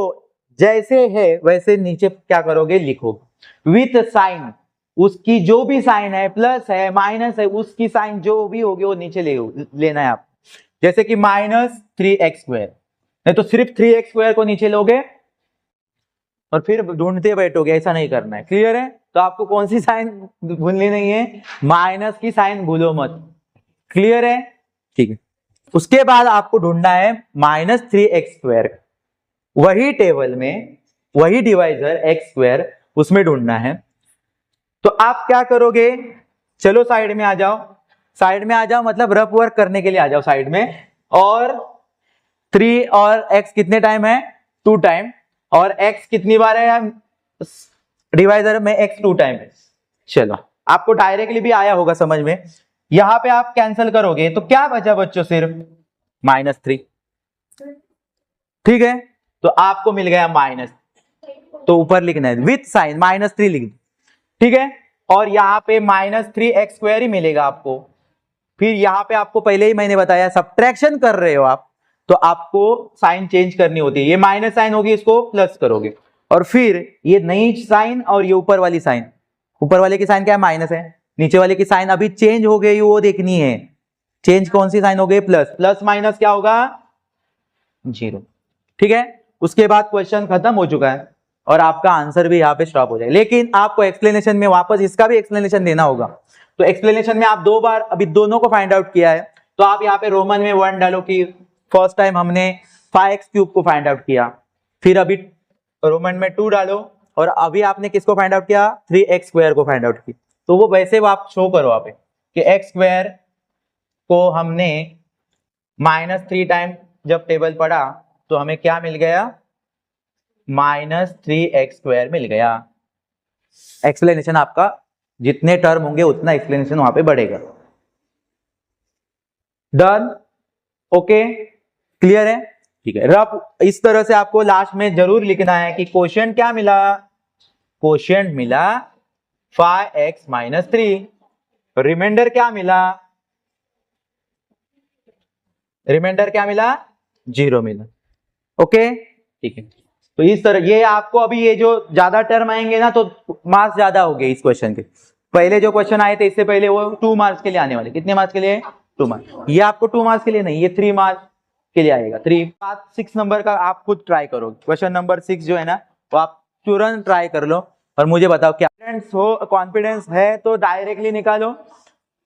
S1: जैसे है वैसे नीचे क्या करोगे, लिखोगे विथ साइन, उसकी जो भी साइन है, प्लस है माइनस है, उसकी साइन जो भी होगी वो नीचे लेना है आप। जैसे कि -3x², नहीं तो सिर्फ 3x² को नीचे लोगे और फिर ढूंढते बैठोगे, ऐसा नहीं करना है। क्लियर है? तो आपको कौन सी साइन भूलनी नहीं है, माइनस की साइन भूलो मत। क्लियर है? ठीक है। उसके बाद आपको ढूंढना है -3x², वही टेबल में वही डिवाइजर x², उसमें ढूंढना है। तो आप क्या करोगे, चलो साइड में आ जाओ, साइड में आ जाओ मतलब रफ वर्क करने के लिए आ जाओ साइड में। और 3 और x कितने टाइम है, 2 टाइम, और x कितनी बार है, डिवाइजर में x 2 टाइम है। चलो आपको डायरेक्टली भी आया होगा समझ में। यहां पे आप कैंसिल करोगे तो क्या बचा बच्चों, सिर्फ -3। ठीक है, तो आपको मिल गया माइनस, तो ऊपर लिखना है विथ साइन -3 लिख दो। ठीक है, और यहाँ पे -3x² ही मिलेगा आपको। फिर यहाँ पे आपको पहले ही मैंने बताया सब्ट्रैक्शन कर रहे हो आप, तो आपको साइन चेंज करनी होती है। ये माइनस साइन होगी, इसको प्लस करोगे, और फिर ये नई साइन और ये ऊपर वाली साइन, ऊपर वाले की साइन क्या है, माइनस है, नीचे वाले की साइन अभी चेंज हो गई वो देखनी है। चेंज कौन सी साइन हो गई, प्लस, प्लस माइनस क्या होगा, 0। ठीक है, उसके बाद क्वेश्चन खत्म हो चुका है और आपका आंसर भी यहाँ पे स्टॉप हो जाएगा। लेकिन आपको एक्सप्लेनेशन में वापस इसका भी एक्सप्लेनेशन देना होगा। तो एक्सप्लेनेशन में आप 2 बार अभी दोनों को फाइंड आउट किया है, तो आप यहाँ पे रोमन में 1 डालो कि फर्स्ट टाइम हमने 5x³ को फाइंड आउट किया, फिर अभी रोमन में 2 डालो, और अभी आपने किसको फाइंड आउट किया, 3x² को फाइंड आउट की। तो वो वैसे वो आप शो करो आप कि x² को हमने -3 टाइम जब टेबल पढ़ा तो हमें क्या मिल गया, -3x² मिल गया। एक्सप्लेनेशन आपका जितने टर्म होंगे उतना एक्सप्लेनेशन वहां पे बढ़ेगा। डन, ओके, क्लियर है, ठीक है। रफ इस तरह से आपको लास्ट में जरूर लिखना है कि क्वोशिएंट क्या मिला, क्वोशिएंट मिला 5x - 3, रिमाइंडर क्या मिला, रिमाइंडर क्या मिला, 0 मिला। ओके, ठीक है। तो इस तरह ये आपको अभी ये जो ज्यादा टर्म आएंगे ना तो मार्क्स ज्यादा हो गए इस क्वेश्चन के। पहले जो क्वेश्चन आए थे इससे पहले वो 2 मार्क्स के लिए आने वाले, कितने मार्क्स के लिए, 2 मार्क्स। ये आपको 2 मार्क्स के लिए नहीं, ये 3 मार्क्स के लिए आएगा। 3 6 नंबर का आप खुद ट्राई करो, क्वेश्चन नंबर 6 जो है ना वो आप तुरंत ट्राई कर लो और मुझे बताओ क्या कॉन्फिडेंस है तो डायरेक्टली निकालो,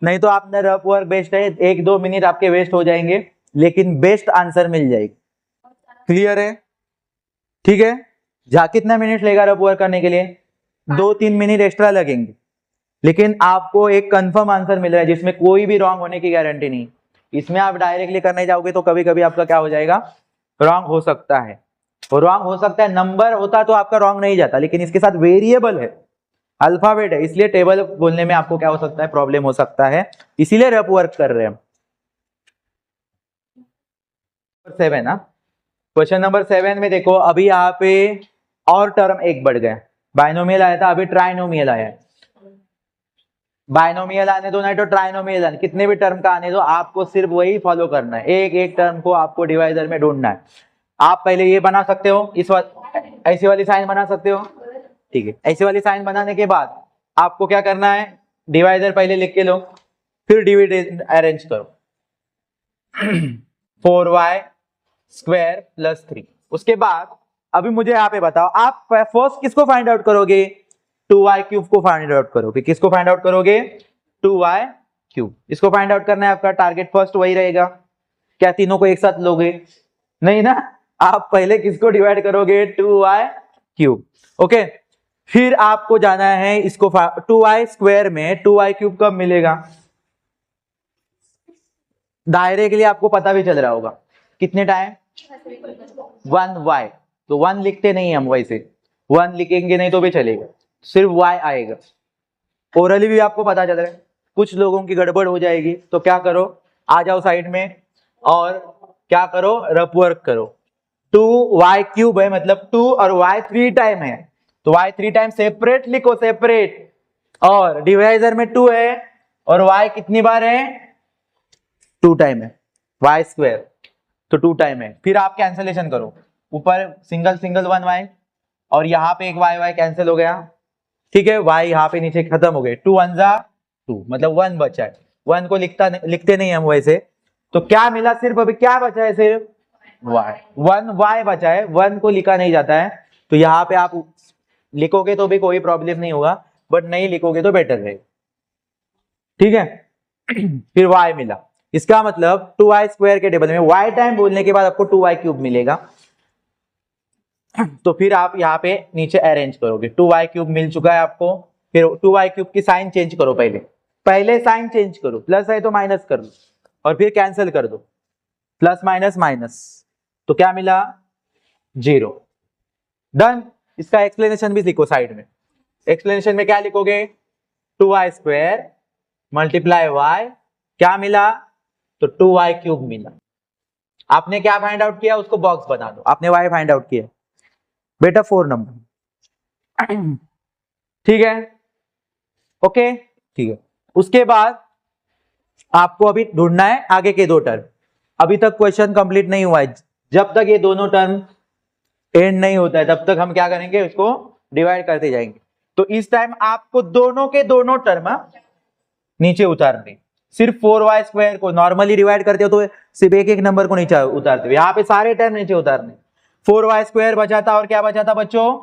S1: नहीं तो आपने रफ वर्क बेस्ट है, 1-2 मिनट आपके वेस्ट हो जाएंगे लेकिन बेस्ट आंसर मिल जाएगी। क्लियर है, ठीक है। जहां कितना मिनट लेगा रफ वर्क करने के लिए, 2-3 मिनट एक्स्ट्रा लगेंगे, लेकिन आपको एक कंफर्म आंसर मिल रहा है जिसमें कोई भी रॉन्ग होने की गारंटी नहीं। इसमें आप डायरेक्टली करने जाओगे तो कभी कभी आपका क्या हो जाएगा, रॉन्ग हो सकता है, और रॉन्ग हो सकता है। नंबर होता तो आपका रॉन्ग नहीं जाता, लेकिन इसके साथ वेरिएबल है, अल्फाबेट है, इसलिए टेबल बोलने में आपको क्या हो सकता है, प्रॉब्लम हो सकता है, इसीलिए रफ वर्क कर रहे हैं। 7 ना, क्वेश्चन नंबर 7 में देखो अभी यहाँ पे और टर्म एक बढ़ गया, बाइनोमियल आया था, अभी ट्राइनोमियल आया है। बाइनोमियल आने दो नहीं तो ट्राइनोमियल आने, कितने भी टर्म का आने दो, आपको सिर्फ वही फॉलो करना है, एक एक टर्म को आपको डिवाइजर में ढूंढना है। आप पहले ये बना सकते हो, ऐसी वाली साइन बना सकते हो, ठीक है। ऐसी वाली साइन बनाने के बाद आपको क्या करना है, डिवाइजर पहले लिख के लो, फिर डिविडेंड अरेंज करो 4y² + 3। उसके बाद अभी मुझे यहाँ पे बताओ, आप फर्स्ट किसको फाइंड आउट करोगे, 2y³ को फाइंड आउट करोगे। किसको फाइंड आउट करोगे, 2y³। इसको फाइंड आउट करना है, आपका टारगेट फर्स्ट वही रहेगा। क्या तीनों को एक साथ लोगे, नहीं ना, आप पहले किसको डिवाइड करोगे, 2y³। ओके, फिर आपको जाना है इसको 2y² में 2y³ कब मिलेगा, डायरेक्टली आपको पता भी चल रहा होगा कितने टाइम, 1y। तो 1 लिखते नहीं हम, वैसे 1 लिखेंगे नहीं तो भी चलेगा, सिर्फ y आएगा। ओरली भी आपको पता चल रहा है, कुछ लोगों की गड़बड़ हो जाएगी, तो क्या करो, आ जाओ साइड में और क्या करो, रफ वर्क करो। 2y³ है मतलब 2 और y 3 टाइम है, तो y 3 टाइम सेपरेट लिखो, सेपरेट, और डिवाइजर में 2 है और y कितनी बार है, 2 टाइम है, y² तो 2 टाइम है। फिर आप कैंसिलेशन करो, ऊपर सिंगल सिंगल 1y और यहाँ पे एक y कैंसिल हो गया, ठीक है, y यहाँ पे नीचे खत्म हो गए, 2 1 जा 2 मतलब 1 बचा है। 1 को लिखते नहीं हम वैसे, तो क्या मिला, सिर्फ अभी क्या बचा है, सिर्फ y, 1y बचा है, 1 को लिखा नहीं जाता है। तो यहाँ पे आप लिखोगे तो भी कोई प्रॉब्लम नहीं होगा, बट नहीं लिखोगे तो बेटर रहेगा, ठीक है। फिर y मिला, इसका मतलब 2y² के टेबल में y टाइम बोलने के बाद आपको 2y³ मिलेगा। तो फिर आप यहाँ पे नीचे अरेंज करोगे, 2y³ मिल चुका है आपको, फिर 2y³ की साइन चेंज करो, पहले साइन चेंज करो, प्लस है तो माइनस कर दो और फिर कैंसिल कर दो, प्लस माइनस माइनस, तो क्या मिला 0। डन। इसका एक्सप्लेनेशन भी लिखो साइड में। एक्सप्लेनेशन में क्या लिखोगे, 2y² मल्टीप्लाई y, क्या मिला, तो 2y³ मिला। आपने क्या फाइंड आउट किया, उसको बॉक्स बना दो, आपने y फाइंड आउट किया बेटा 4 नंबर। ठीक है, ओके, ठीक है। उसके बाद आपको अभी ढूंढना है आगे के 2 टर्म। अभी तक क्वेश्चन कंप्लीट नहीं हुआ है, जब तक ये दोनों टर्म एंड नहीं होता है तब तक हम क्या करेंगे, उसको डिवाइड करते जाएंगे। तो इस टाइम आपको दोनों के दोनों टर्म नीचे उतारने, सिर्फ 4y² को नॉर्मली डिवाइड करते हो तो सिर्फ एक एक नंबर को नीचे उतारते हो, यहाँ पे सारे टर्म नीचे उतारने। 4y² बचा था और क्या बचा था बच्चों,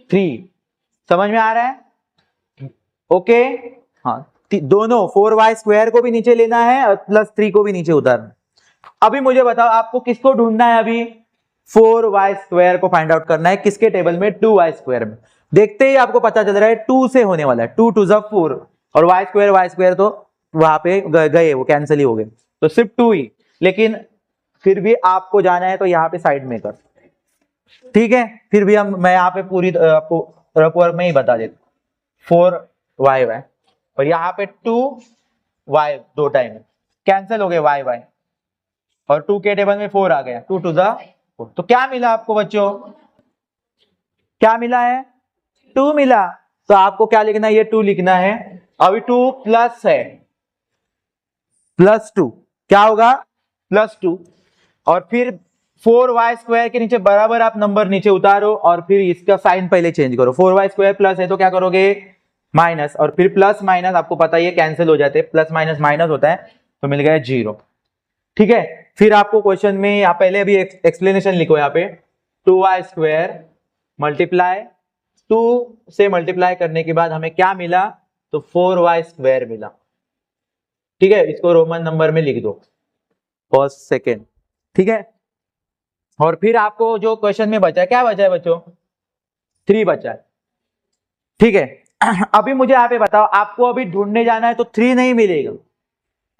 S1: 3। समझ में आ रहा है, ओके। हाँ, दोनों 4y² को भी नीचे लेना है और प्लस 3 को भी नीचे उतारना। अभी मुझे बताओ आपको किसको ढूंढना है, अभी 4y² को फाइंड आउट करना है, किसके टेबल में, 2y² में। देखते ही आपको पता चल रहा है 2 से होने वाला है, 2 2 जा 4 और y² तो वहां पे गए, वो कैंसिल ही हो गए, तो सिर्फ 2 ही। लेकिन फिर भी आपको जाना है तो यहाँ पे साइड में कर, ठीक है। फिर भी मैं यहाँ पे पूरी आपको रफ वर्क में ही बता देता, 4y और यहाँ पे 2y 2 टाइम कैंसिल हो गए y और 2 के टेबल में 4 आ गया, 2 2 जा 4। तो क्या मिला आपको बच्चों, क्या मिला है, 2 मिला। तो आपको क्या लिखना है, ये 2 लिखना है। अभी 2 प्लस है, +2 क्या होगा, +2 और फिर 4y² के नीचे बराबर आप नंबर नीचे उतारो और फिर इसका साइन पहले चेंज करो। 4y² प्लस है तो क्या करोगे, माइनस, और फिर प्लस माइनस आपको पता ही है कैंसिल हो जाते हैं, प्लस माइनस माइनस होता है, तो मिल गया 0। ठीक है, फिर आपको क्वेश्चन में आप पहले अभी एक्सप्लेनेशन लिखो, यहाँ पे 2y² मल्टीप्लाई 2 से मल्टीप्लाई करने के बाद हमें क्या मिला, तो 4y² मिला। ठीक है, इसको रोमन नंबर में लिख दो, फर्स्ट सेकेंड, ठीक है। और फिर आपको जो क्वेश्चन में बचा है, क्या बचा है बच्चों, 3 बचा है, ठीक है। अभी मुझे यहाँ पे बताओ, आपको अभी ढूंढने जाना है तो 3 नहीं मिलेगा।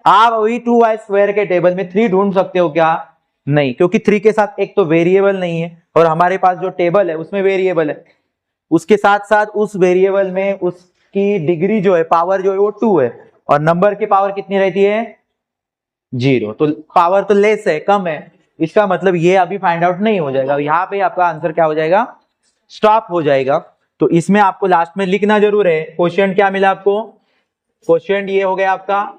S1: आप अभी 2y² के टेबल में 3 ढूंढ सकते हो क्या, नहीं, क्योंकि 3 के साथ एक तो वेरिएबल नहीं है और हमारे पास जो टेबल है उसमें वेरिएबल है, उसके साथ साथ उस वेरिएबल में उसकी डिग्री जो है, पावर जो है वो 2 है और नंबर की पावर कितनी रहती है, 0। तो पावर तो लेस है, कम है, इसका मतलब ये अभी फाइंड आउट नहीं हो जाएगा। यहाँ पे आपका आंसर क्या हो जाएगा, स्टॉप हो जाएगा। तो इसमें आपको लास्ट में लिखना जरूर है, क्वेश्चन क्या मिला आपको, क्वेश्चन ये हो गया आपका,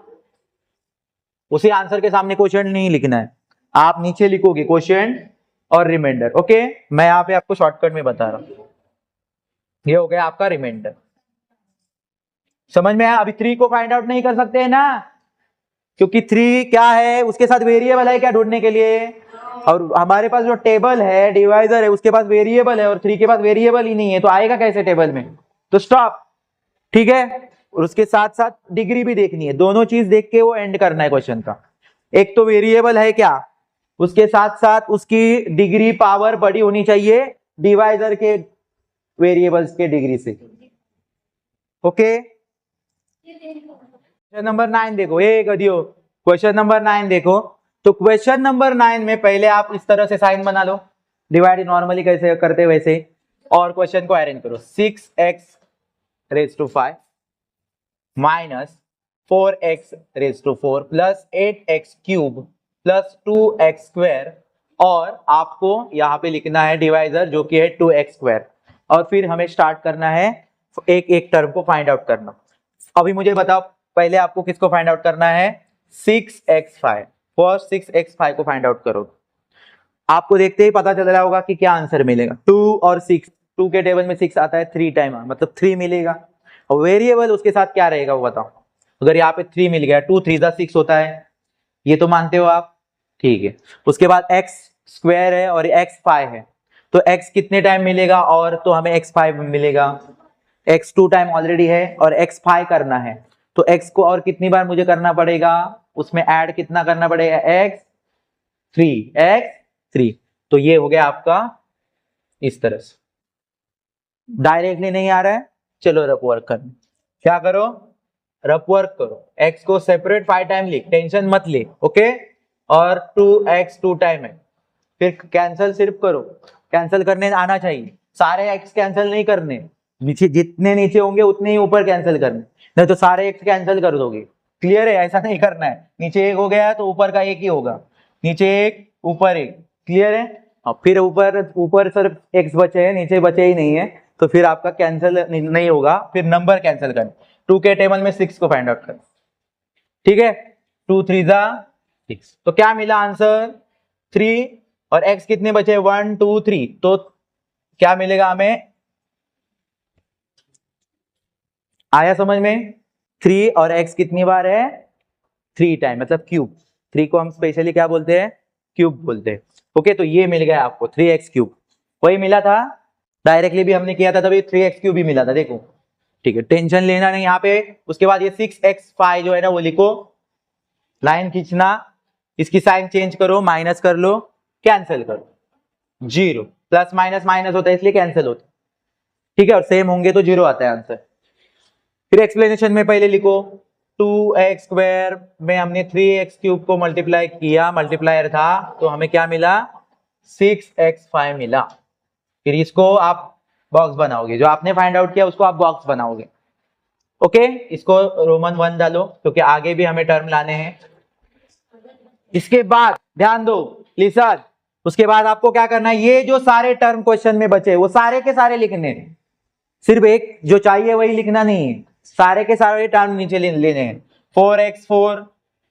S1: उसी आंसर के सामने क्वेश्चन नहीं लिखना है, आप नीचे लिखोगे क्वेश्चन और रिमाइंडर। ओके, मैं यहाँ पे आपको शॉर्टकट में बता रहा हूं, ये हो गया आपका रिमाइंडर। समझ में आया, अभी 3 को फाइंड आउट नहीं कर सकते हैं ना, क्योंकि 3 क्या है, उसके साथ वेरिएबल है क्या ढूंढने के लिए, और हमारे पास जो टेबल है डिवाइजर है उसके पास वेरिएबल है और 3 के पास वेरिएबल ही नहीं है, तो आएगा कैसे टेबल में, तो स्टॉप। ठीक है, और उसके साथ साथ डिग्री भी देखनी है, दोनों चीज देख के वो एंड करना है क्वेश्चन का। एक तो वेरिएबल है क्या, उसके साथ साथ उसकी डिग्री पावर बड़ी होनी चाहिए डिवाइजर के वेरिएबल्स के डिग्री से। ओके, क्वेश्चन नंबर 9 देखो, क्वेश्चन नंबर 9 देखो। तो क्वेश्चन नंबर 9 में पहले आप इस तरह से साइन बना लो, डिवाइड नॉर्मली कैसे करते वैसे, और क्वेश्चन को अरेंज करो। 6x⁵ minus 4x⁴ plus 8x³ plus 2x² और आपको यहाँ पे लिखना है डिवाइजर जो कि है 2x², और फिर हमें स्टार्ट करना है एक एक टर्म को फाइंड आउट करना। अभी मुझे बताओ, पहले आपको किसको फाइंड आउट करना है, 6x5, फर्स्ट 6x5 को फाइंड आउट करो। आपको देखते ही पता चल रहा होगा कि क्या आंसर मिलेगा, 2 और 6, 2 के टेबल में 6 आता है 3 टाइम, मतलब 3 मिलेगा। और वेरिएबल उसके साथ क्या रहेगा वो बताओ, अगर यहाँ पे 3 मिल गया, 2 3 6 होता है, ये तो मानते हो आप, ठीक है। उसके बाद x² है और x5 है, तो x कितने टाइम मिलेगा, और तो हमें x5 मिलेगा, x 2 टाइम ऑलरेडी है और x5 करना है, तो x को और कितनी बार मुझे करना पड़ेगा, उसमें ऐड कितना करना पड़ेगा, x3, तो ये हो गया आपका इस तरह से। डायरेक्टली नहीं आ रहा है, चलो रफ वर्क करना, क्या करो, रफ वर्क करो, x को सेपरेट 5 टाइम लिख, टेंशन मत ले, ओके, और 2x 2 टाइम है, फिर कैंसल सिर्फ करो, कैंसल करने आना चाहिए, सारे x कैंसल नहीं करने, नीचे जितने नीचे होंगे उतने ही ऊपर कैंसल करने, नहीं तो सारे x कैंसल कर दोगे, क्लियर है, ऐसा नहीं करना है, नीचे एक हो गया तो ऊपर का एक ही होगा, नीचे एक ऊपर एक, क्लियर है, और फिर ऊपर ऊपर सिर्फ x बचे हैं, नीचे बचे ही नहीं है, तो फिर आपका कैंसिल नहीं होगा, फिर नंबर कैंसिल करना, 2 के टेबल में 6 को फाइंड आउट करना, ठीक है, 2 3 जा 6, तो क्या मिला आंसर 3, और x कितने बचे 1 2 3, तो क्या मिलेगा हमें, आया समझ में, 3 और x कितनी बार है 3 टाइम, मतलब क्यूब, 3 को हम स्पेशली क्या बोलते हैं, क्यूब बोलते हैं, ओके, तो ये मिल गया आपको 3x क्यूब, वही मिला था डायरेक्टली भी हमने किया था तभी 3x क्यूब भी मिला था, देखो, ठीक है, टेंशन लेना नहीं यहाँ पे, उसके बाद ये 6x5 जो है ना वो लिखो, लाइन खींचना, इसकी साइन चेंज करो, माइनस कर लो, कैंसिल करो, 0, प्लस माइनस माइनस होता है इसलिए कैंसिल होता है, ठीक है, और सेम होंगे तो 0 आता है आंसर, फिर एक्सप्लेनेशन में पहले लिखो 2x स्क्वायर में हमने 3x क्यूब को मल्टीप्लाई किया, मल्टीप्लायर था तो हमें क्या मिला 6x5 मिला, फिर इसको आप बॉक्स बनाओगे, जो आपने फाइंड आउट किया उसको आप बॉक्स बनाओगे, ओके, इसको रोमन 1 डालो क्योंकि आगे भी हमें टर्म लाने हैं, इसके बाद ध्यान दो लिसन, उसके बाद आपको क्या करना है, ये जो सारे टर्म क्वेश्चन में बचे वो सारे के सारे लिखने हैं, सिर्फ एक जो चाहिए वही लिखना नहीं है, सारे के सारे टर्म नीचे लेने हैं, 4x4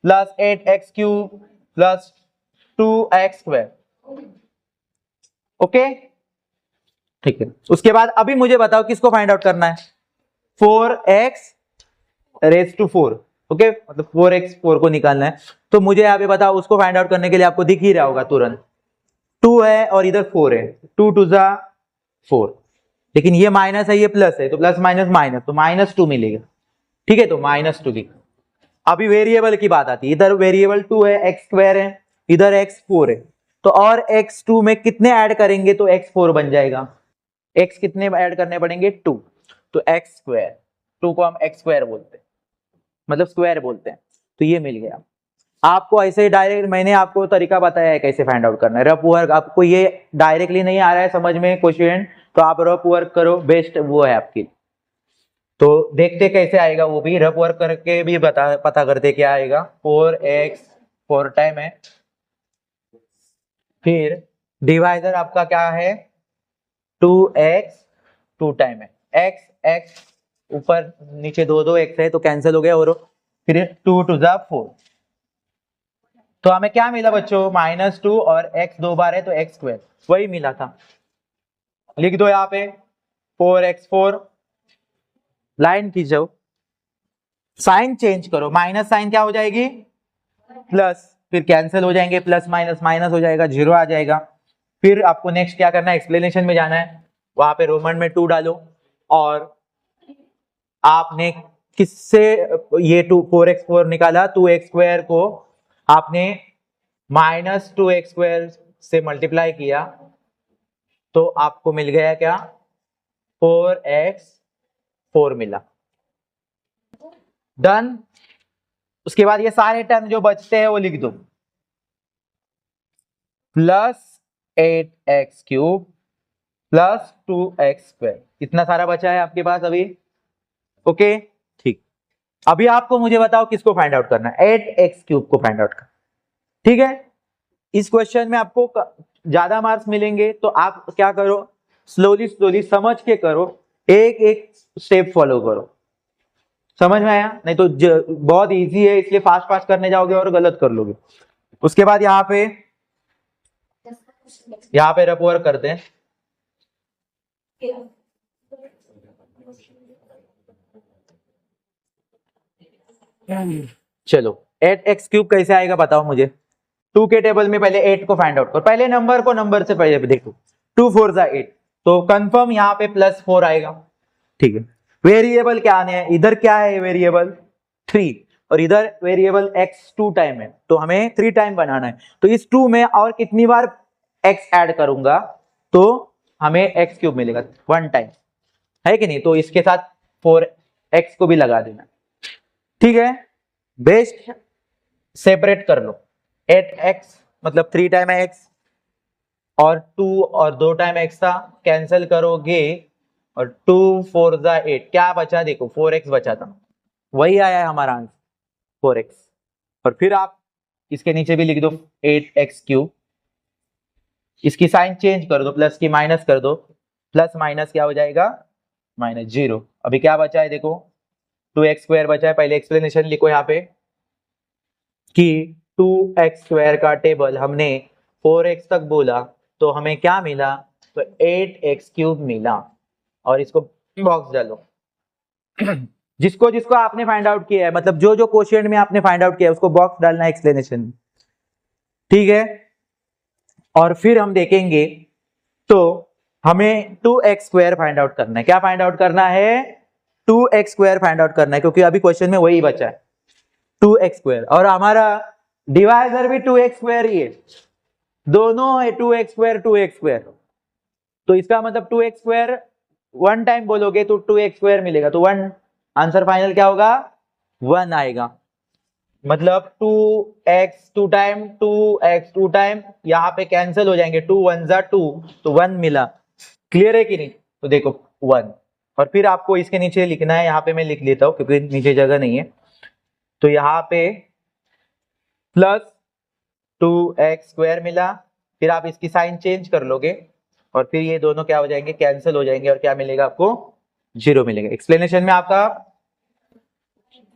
S1: plus 8x cube plus 2x square, okay, ठीक है, उसके बाद अभी मुझे बताओ किसको फाइंड आउट करना है, 4x रेज टू 4, ओके, मतलब 4x4 को निकालना है, तो मुझे यहाँ पे बताओ उसको फाइंड आउट करने के लिए आपको दिख ही रहा होगा तुरंत, 2 है और इधर 4 है, 2 2 जा 4, लेकिन ये माइनस है ये प्लस है, तो प्लस माइनस माइनस, तो -2 मिलेगा, ठीक है, तो -2 लिख, अभी वेरिएबल की बात आती है, इधर वेरिएबल 2 है, x स्क्वायर है, इधर x4 है, तो और x2 में कितने ऐड करेंगे तो x4 बन जाएगा, x कितने ऐड करने पड़ेंगे 2, तो x स्क्वायर, 2 को हम x स्क्वायर बोलते हैं, मतलब स्क्वायर बोलते हैं, तो ये मिल गया आपको, ऐसे डायरेक्ट मैंने आपको तरीका बताया है कैसे फाइंड आउट करना है, रफ वर्क, आपको ये डायरेक्टली नहीं आ रहा है समझ में क्वेश्चन, तो आप रफ वर्क करो, बेस्ट वो है आपकी, तो देखते कैसे आएगा, वो भी रफ वर्क करके भी पता करते क्या आएगा, 4x 4 टाइम है, फिर डिवाइजर आपका क्या है 2x 2 टाइम है, x ऊपर नीचे 2 2 x है तो कैंसिल हो गया, और फिर 2 2 जा 4, तो हमें क्या मिला बच्चों -2, और x 2 बार है तो x स्क्वायर, वही मिला था, लिख दो यहाँ पे 4x4, लाइन खींचो, साइन चेंज करो, माइनस साइन क्या हो जाएगी प्लस, फिर कैंसिल हो जाएंगे, प्लस माइनस माइनस हो जाएगा, 0 आ जाएगा, फिर आपको नेक्स्ट क्या करना है, एक्सप्लेनेशन में जाना है, वहां पे रोमन में 2 डालो, और आपने किससे ये 4x4 निकाला, 2x स्क्वायर को आपने -2x स्क्वायर से मल्टीप्लाई किया, तो आपको मिल गया क्या 4x4 मिला, डन, उसके बाद ये सारे टर्म जो बचते हैं वो लिख दो, plus 8x cube plus 2x square, इतना सारा बचा है आपके पास अभी, ओके, ठीक, अभी आपको मुझे बताओ किसको फाइंड आउट करना है, 8x क्यूब को फाइंड आउट करना, ठीक है, इस क्वेश्चन में आपको ज्यादा मार्क्स मिलेंगे, तो आप क्या करो, स्लोली स्लोली समझ के करो, एक एक स्टेप फॉलो करो, समझ में आया, नहीं तो बहुत इजी है इसलिए फास्ट फास्ट करने जाओगे और गलत कर लोगे, उसके बाद यहाँ पे रफ वर्क करते हैं, चलो 8x क्यूब कैसे आएगा बताओ मुझे, 2 के टेबल में पहले 8 को फाइंड आउट करो, पहले नंबर को नंबर से पहले देखो, 2 4 जा 8, तो कंफर्म यहाँ पे +4 आएगा, ठीक है, वेरिएबल क्या आने हैं, इधर क्या है वेरिएबल 3, और इधर वेरिएबल x 2 टाइम है, तो हमें 3 टाइम बनाना है, तो इस 2 में और कितनी बार x ऐड करूंगा तो हमें x क्यूब मिलेगा 1 टाइम, है कि नहीं, तो इसके साथ 4x को भी लगा देना, ठीक है। बेस्ट सेपरेट कर लो, 8x मतलब 3 टाइम x और 2 और 2 टाइम x था, कैंसिल करोगे और 2 4 जा 8, क्या बचा देखो 4x बचा था, वही आया है हमारा आंसर 4x। और फिर आप इसके नीचे भी लिख दो 8x क्यूब, इसकी साइन चेंज कर दो, प्लस की माइनस कर दो, प्लस माइनस क्या हो जाएगा -0। अभी क्या बचा है देखो 2x स्क्वायर बचा है। पहले एक्सप्लेनेशन लिखो यहाँ पे कि 2x स्क्वायर का टेबल हमने 4x तक बोला तो हमें क्या मिला, तो 8x क्यूब मिला, और इसको बॉक्स डालो। जिसको जिसको आपने फाइंड आउट किया है, मतलब जो जो क्वेश्चन में आपने फाइंड आउट किया है उसको बॉक्स डालना है एक्सप्लेनेशन में, ठीक है। और फिर हम देखेंगे, तो हमें 2x स्क्वायर फाइंड आउट करना है। क्या फाइंड आउट करना है, 2x स्क्वायर फाइंड आउट करना है, क्योंकि अभी क्वेश्चन में वही बचा है 2x स्क्वायर, और हमारा डिवाइजर भी 2x स्क्वायर ही है, दोनों है 2x स्क्वायर 2x स्क्वायर। तो इसका मतलब 2x स्क्वायर 1 टाइम बोलोगे तो 2x स्क्वायर मिलेगा, तो 1 आंसर फाइनल क्या होगा 1 आएगा। मतलब 2x 2 टाइम 2x 2 टाइम, यहाँ पे कैंसिल हो जाएंगे, 2 1 जा 2, तो 1 मिला। क्लियर है कि नहीं, तो देखो 1। और फिर आपको इसके नीचे लिखना है, यहाँ पे मैं लिख लेता हूं क्योंकि नीचे जगह नहीं है, तो यहाँ पे प्लस 2x स्क्वायर मिला, फिर आप इसकी साइन चेंज कर लोगे और फिर ये दोनों क्या हो जाएंगे, कैंसिल हो जाएंगे, और क्या मिलेगा आपको 0 मिलेगा। एक्सप्लेनेशन में आपका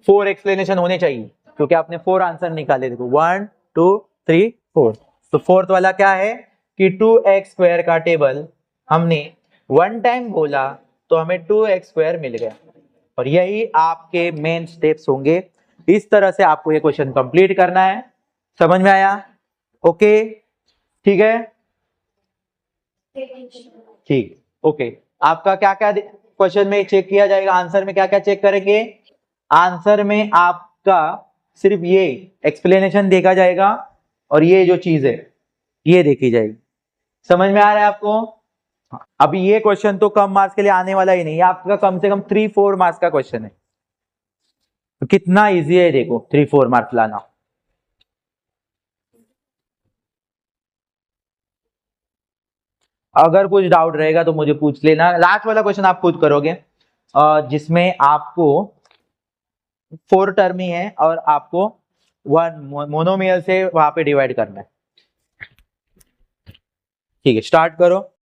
S1: 4 एक्सप्लेनेशन होने चाहिए, क्योंकि आपने 4 आंसर निकाले, देखो 1 2 3 4। तो फोर्थ वाला क्या है कि 2x स्क्वायर का टेबल हमने 1 टाइम बोला तो हमें 2x स्क्वायर मिल गया, और यही आपके मेन स्टेप्स होंगे। इस तरह से आपको ये क्वेश्चन कंप्लीट करना है। समझ में आया, ओके, ठीक है, ठीक, ओके। आपका क्या क्या क्वेश्चन में चेक किया जाएगा, आंसर में क्या क्या चेक करेंगे, आंसर में आपका सिर्फ ये एक्सप्लेनेशन देखा जाएगा और ये जो चीज है ये देखी जाएगी। समझ में आ रहा है आपको। अभी ये क्वेश्चन तो कम मार्क्स के लिए आने वाला ही नहीं है, आपका कम से कम 3-4 मार्क्स का क्वेश्चन है, तो कितना इजी है देखो 3-4 मार्क्स लाना। अगर कुछ डाउट रहेगा तो मुझे पूछ लेना। लास्ट वाला क्वेश्चन आप खुद करोगे, जिसमें आपको 4 टर्म ही है और आपको 1 मोनोमियल से वहां पे डिवाइड करना है। ठीक है, स्टार्ट करो।